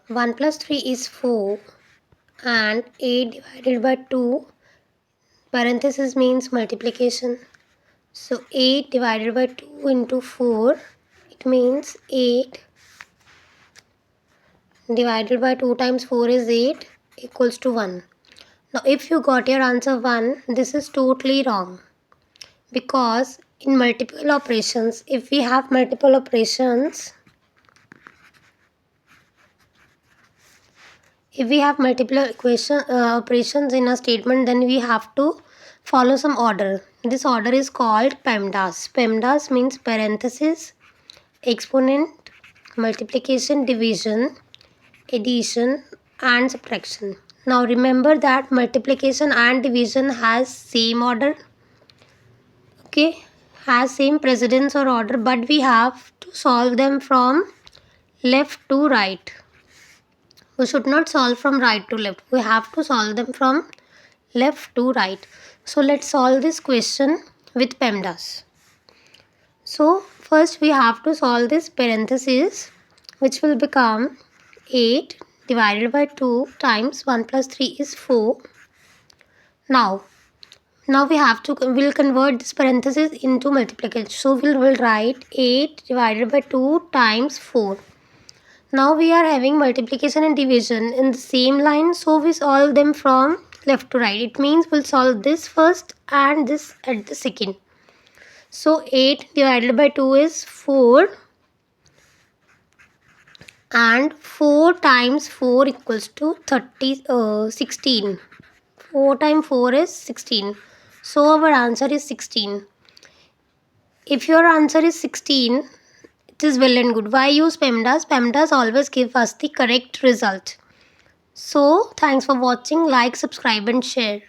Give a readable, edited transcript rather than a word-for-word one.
1 plus 3 is 4 and 8 divided by 2, parenthesis means multiplication. So 8 divided by 2 into 4, it means 8 divided by 2 times 4 is 8 equals to 1. Now if you got your answer 1, this is totally wrong. Because in multiple operations, if we have multiple operations, operations in a statement, then we have to follow some order. This order is called PEMDAS. PEMDAS means parenthesis, exponent, multiplication, division, addition and subtraction. Now remember that multiplication and division has same order, okay, has same precedence or order, but we have to solve them from left to right. We should not solve from right to left. We have to solve them from left to right. So let's solve this question with PEMDAS. So first we have to solve this parenthesis, which will become 8 divided by 2 times 1 plus 3 is 4. Now we'll convert this parenthesis into multiplication. So we'll write 8 divided by 2 times 4. Now we are having multiplication and division in the same line, so we solve them from left to right. It means we'll solve this first and this at the second. So 8 divided by 2 is 4 and 4 times 4 equals to 16. 4 times 4 is 16. So our answer is 16. If your answer is 16, it is well and good. Why use PEMDAS? PEMDAS always give us the correct result. So thanks for watching. Like, subscribe and share.